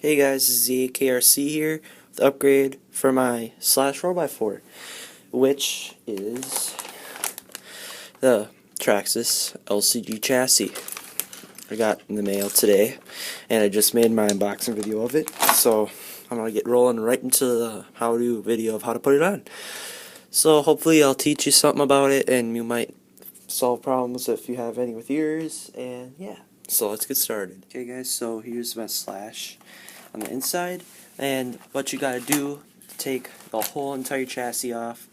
Hey guys, this is Z.A.K here with the upgrade for my slash 4x4, which is the Traxxas LCG chassis. I got in the mail today, and I just made my unboxing video of it, so I'm going to get rolling right into the how-to video of how to put it on. So hopefully I'll teach you something about it, and you might solve problems if you have any with yours, and yeah. So let's get started. Okay guys, so here's my slash on the inside, and what you gotta do to take the whole entire chassis off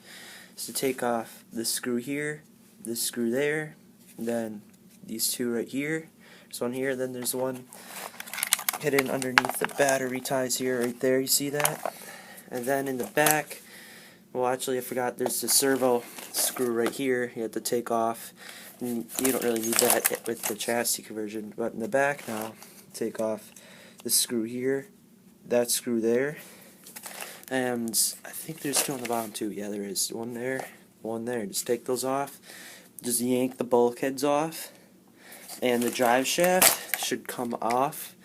is to take off this screw here, this screw there, and then these two right here. There's one here, then there's one hidden underneath the battery ties here, right there, you see that? And then in the back, well actually I forgot, there's the servo screw right here you have to take off. And you don't really need that with the chassis conversion, but in the back now, take off this screw here, that screw there, and I think there's two on the bottom too. Yeah, there is one there, one there. Just take those off, just yank the bulkheads off, and the drive shaft should come off,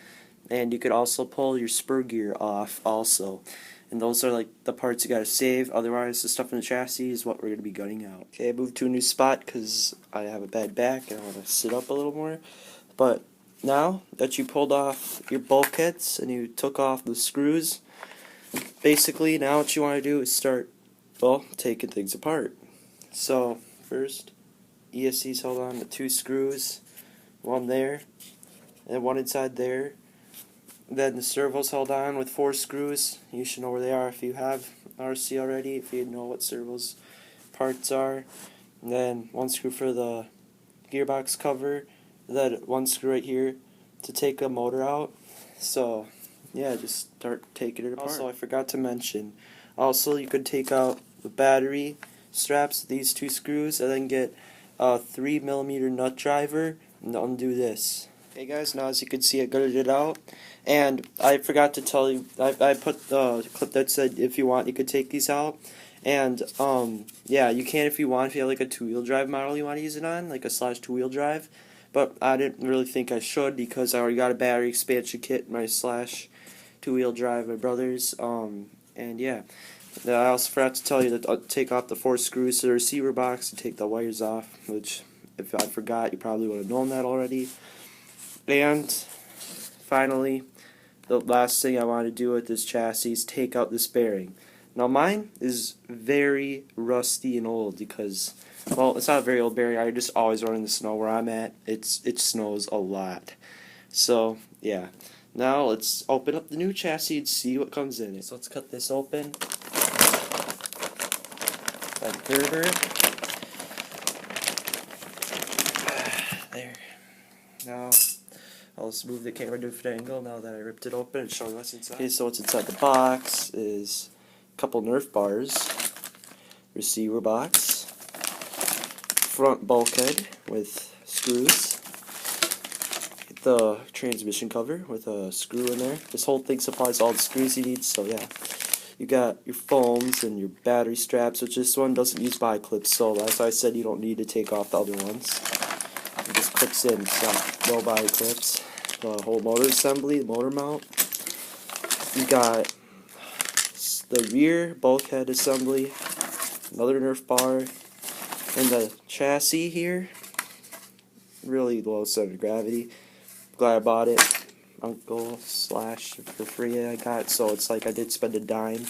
and you could also pull your spur gear off also. And those are like the parts you gotta save, otherwise the stuff in the chassis is what we're gonna be gutting out. Okay, I moved to a new spot because I have a bad back and I want to sit up a little more. But now that you pulled off your bulkheads and you took off the screws, basically now what you want to do is start, well, taking things apart. So first, ESC's held on to two screws, one there, and one inside there. Then the servo's held on with 4 screws. You should know where they are if you have RC already, if you know what servo's parts are. And then one screw for the gearbox cover. Then one screw right here to take the motor out. So yeah, just start taking it apart. Also, I forgot to mention, also you could take out the battery straps, these 2 screws, and then get a 3mm nut driver and undo this. Okay guys, now as you can see I gutted it out, and I forgot to tell you, I put the clip that said if you want you could take these out, and yeah, you can if you want, if you have like a 2-wheel drive model you want to use it on, like a slash 2-wheel drive, but I didn't really think I should because I already got a battery expansion kit in my slash 2-wheel drive, my brother's, and yeah. I also forgot to tell you to take off the 4 screws to the receiver box and take the wires off, which if I forgot you probably would have known that already. And finally, the last thing I want to do with this chassis is take out this bearing. Now mine is very rusty and old because, well, it's not a very old bearing. I just always run in the snow where I'm at. It snows a lot. So yeah, now let's open up the new chassis and see what comes in it. So let's cut this open by the girder. There. Now I'll just move the camera to a different angle now that I ripped it open and show you what's inside. Okay, so what's inside the box is a couple Nerf bars, receiver box, front bulkhead with screws, the transmission cover with a screw in there. This whole thing supplies all the screws you need, so yeah. You got your foams and your battery straps, which this one doesn't use bi clips, so that's why I said you don't need to take off the other ones. It just clips in, so no body clips. The whole motor assembly, the motor mount. You got the rear bulkhead assembly, another Nerf bar, and the chassis here. Really low center of gravity. Glad I bought it. Uncle slash for free I got, so it's like I did spend a dime.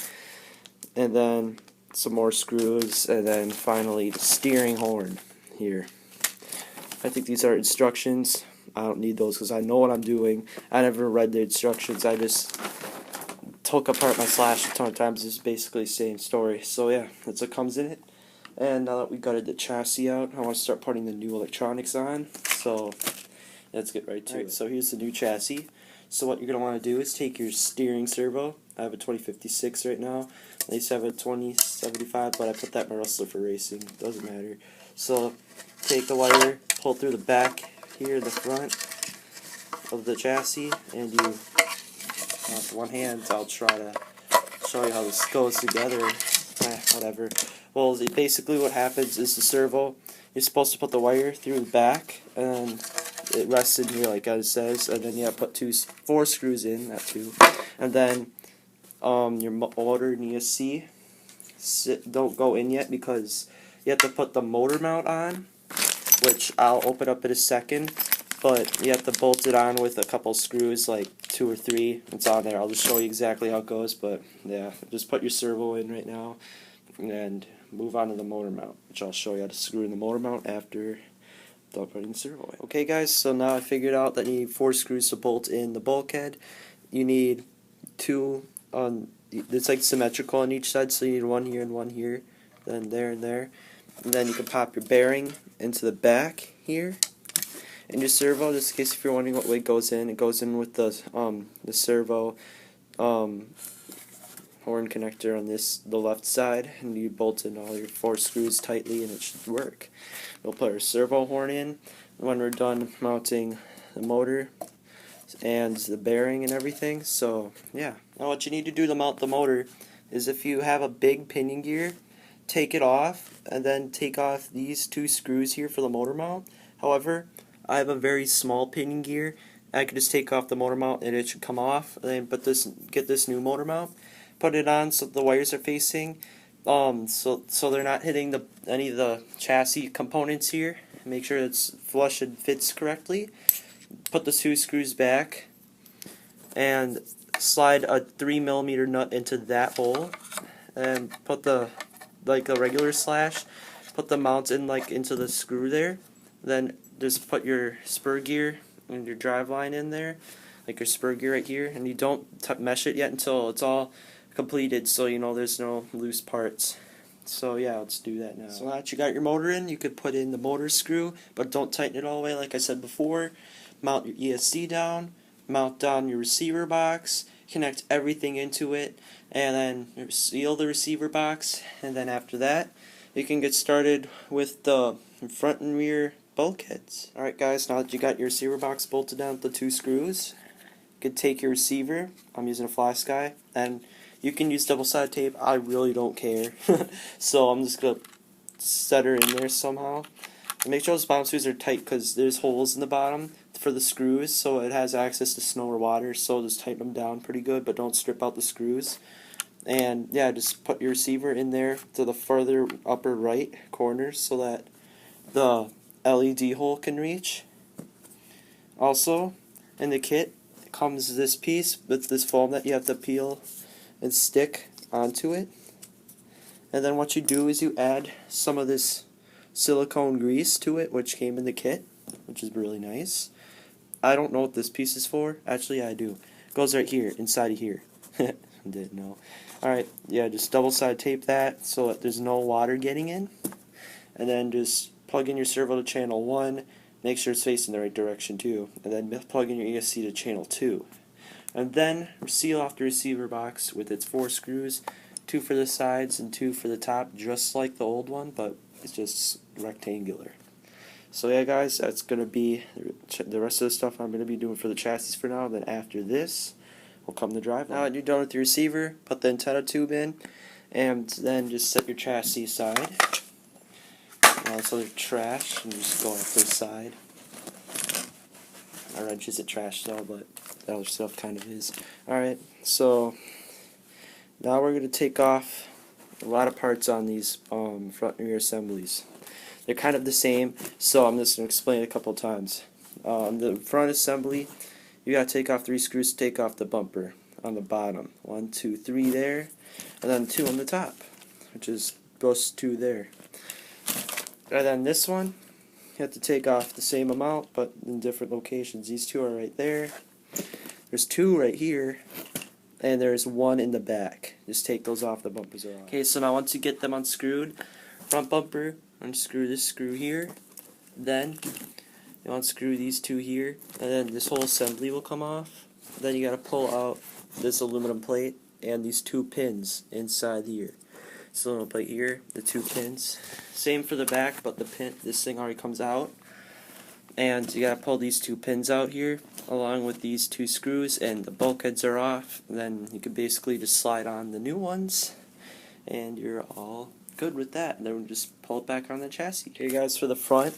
And then some more screws, and then finally the steering horn here. I think these are instructions. I don't need those because I know what I'm doing. I never read the instructions. I just took apart my slash a ton of times. It's basically the same story. So yeah, that's what comes in it. And now that we gutted the chassis out, I want to start putting the new electronics on. So let's get right to it. So here's the new chassis. So what you're going to want to do is take your steering servo. I have a 2056 right now. I used to have a 2075, but I put that in my Rustler for racing. Doesn't matter. So take the wire, pull through the back here, the front of the chassis, and you, with one hand, I'll try to show you how this goes together. Whatever. Well, basically what happens is the servo, you're supposed to put the wire through the back, and it rests in here like it says, and then you have to put 4 screws in, not 2, and then your motor and ESC don't go in yet because you have to put the motor mount on, which I'll open up in a second, but you have to bolt it on with a couple screws, like 2 or 3. It's on there. I'll just show you exactly how it goes, but yeah, just put your servo in right now and move on to the motor mount, which I'll show you how to screw in the motor mount after putting the servo in. Okay guys, so now I figured out that you need 4 screws to bolt in the bulkhead. You need 2 on, it's like symmetrical on each side, so you need 1 here and 1 here, then there and there. And then you can pop your bearing into the back here. And your servo, just in case if you're wondering what way it goes in with the servo horn connector on the left side, and you bolt in all your 4 screws tightly and it should work. We'll put our servo horn in when we're done mounting the motor and the bearing and everything. So yeah, now what you need to do to mount the motor is, if you have a big pinion gear, take it off and then take off these 2 screws here for the motor mount. However, I have a very small pinion gear. I could just take off the motor mount and it should come off, and then get this new motor mount, put it on so the wires are facing, so they're not hitting any of the chassis components here. Make sure it's flush and fits correctly. Put the 2 screws back and slide a 3mm nut into that hole, and put the a regular slash, put the mount in into the screw there. Then just put your spur gear and your drive line in there, like your spur gear right here, and you don't mesh it yet until it's all completed, so you know there's no loose parts. So yeah, let's do that now. So now that you got your motor in, you could put in the motor screw, but don't tighten it all the way like I said before. Mount your ESC down, mount down your receiver box, connect everything into it, and then seal the receiver box, and then after that you can get started with the front and rear bulkheads. Alright guys, now that you got your receiver box bolted down with the 2 screws, you could take your receiver, I'm using a flash guy, and you can use double-sided tape, I really don't care. So I'm just going to set her in there somehow. And make sure those bottom screws are tight, because there's holes in the bottom for the screws, so it has access to snow or water, so just tighten them down pretty good, but don't strip out the screws. And yeah, just put your receiver in there to the further upper right corner so that the LED hole can reach. Also, in the kit comes this piece with this foam that you have to peel and stick onto it. And then what you do is you add some of this silicone grease to it, which came in the kit, which is really nice. I don't know what this piece is for. Actually, I do. It goes right here, inside of here. Didn't know. Alright, yeah, just double-sided tape that so that there's no water getting in. And then just plug in your servo to channel 1. Make sure it's facing the right direction too. And then plug in your ESC to channel 2. And then seal off the receiver box with its 4 screws. 2 for the sides and 2 for the top, just like the old one, but it's just rectangular. So yeah guys, that's going to be the rest of the stuff I'm going to be doing for the chassis for now. Then after this will come the drive. Now that you're done with your receiver, put the antenna tube in, and then just set your chassis aside. So they're trash, and just go off to the side. My wrench isn't trash though, but the other stuff kind of is. Alright, so now we're going to take off a lot of parts on these front and rear assemblies. They're kind of the same, so I'm just going to explain it a couple times. The front assembly, you got to take off 3 screws to take off the bumper on the bottom. 1, 2, 3 there, and then 2 on the top, which is those 2 there. And then this one, you have to take off the same amount, but in different locations. These 2 are right there. There's 2 right here, and there's 1 in the back. Just take those off, the bumpers are off. Okay, so now once you get them unscrewed, front bumper, unscrew this screw here, then you unscrew these 2 here, and then this whole assembly will come off. Then you gotta pull out this aluminum plate and these 2 pins inside here. This little plate here, the 2 pins. Same for the back, but this thing already comes out. And you gotta pull these 2 pins out here, along with these 2 screws, and the bulkheads are off. Then you can basically just slide on the new ones, and you're all good with that. And then we'll just pull it back on the chassis. Okay guys, for the front,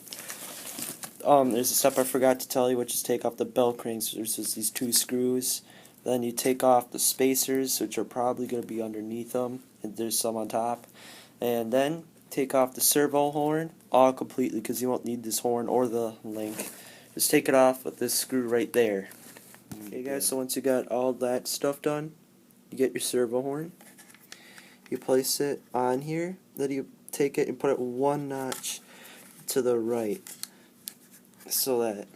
there's a step I forgot to tell you, which is take off the bell cranks. There's just these 2 screws. Then you take off the spacers, which are probably going to be underneath them, and there's some on top. And then take off the servo horn all completely, because you won't need this horn or the link. Just take it off with this screw right there. Okay guys, so once you got all that stuff done, you get your servo horn. You place it on here, then you take it and put it 1 notch to the right so that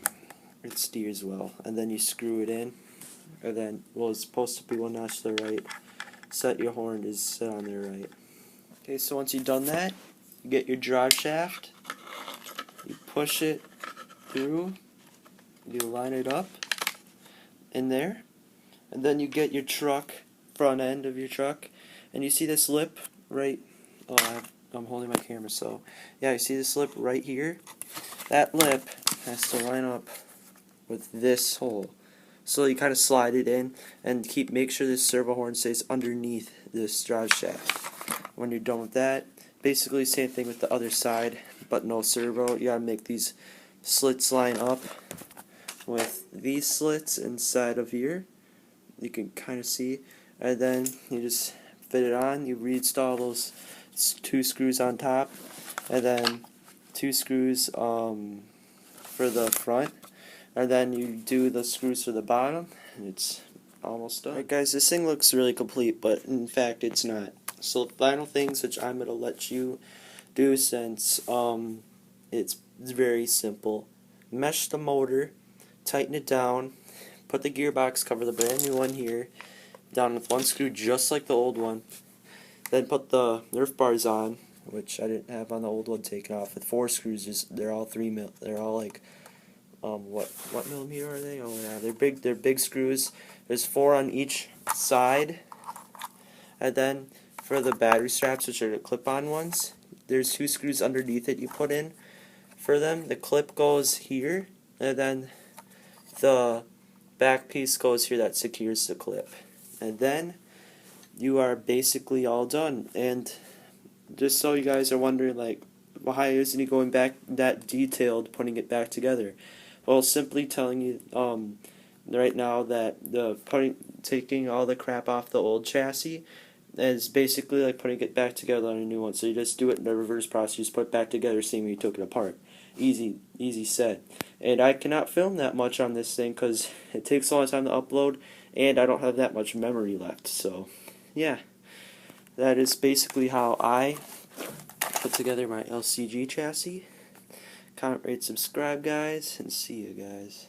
it steers well, and then you screw it in, and then, well, it's supposed to be 1 notch to the right. Set your horn is set on there right. Okay, so once you've done that, you get your drive shaft, you push it through, you line it up in there, and then you get your truck, front end of your truck, and you see this lip right, I'm holding my camera, so yeah, you see this lip right here? That lip has to line up with this hole. So you kind of slide it in and make sure this servo horn stays underneath this drive shaft. When you're done with that, basically same thing with the other side, but no servo. You gotta make these slits line up with these slits inside of here. You can kind of see, and then you just fit it on. You reinstall those 2 screws on top, and then 2 screws for the front, and then you do the screws for the bottom, and it's almost done. Alright guys, this thing looks really complete, but in fact it's not. So the final things which I'm going to let you do, since it's very simple. Mesh the motor, tighten it down, put the gearbox cover, the brand new one here, down with 1 screw just like the old one. Then put the Nerf bars on, which I didn't have on the old one, taken off with 4 screws. They're all 3 mil. They're all like what millimeter are they? Oh yeah, they're big. They're big screws. There's 4 on each side, and then for the battery straps, which are the clip-on ones, there's 2 screws underneath it you put in for them. The clip goes here, and then the back piece goes here that secures the clip, and then you are basically all done. And just so you guys are wondering, like, why isn't he going back that detailed putting it back together? Well, simply telling you right now that taking all the crap off the old chassis is basically like putting it back together on a new one. So you just do it in the reverse process. You just put it back together, same way you took it apart. Easy said. And I cannot film that much on this thing because it takes a long time to upload, and I don't have that much memory left. So yeah, that is basically how I put together my LCG chassis. Comment, rate, subscribe, guys, and see you guys.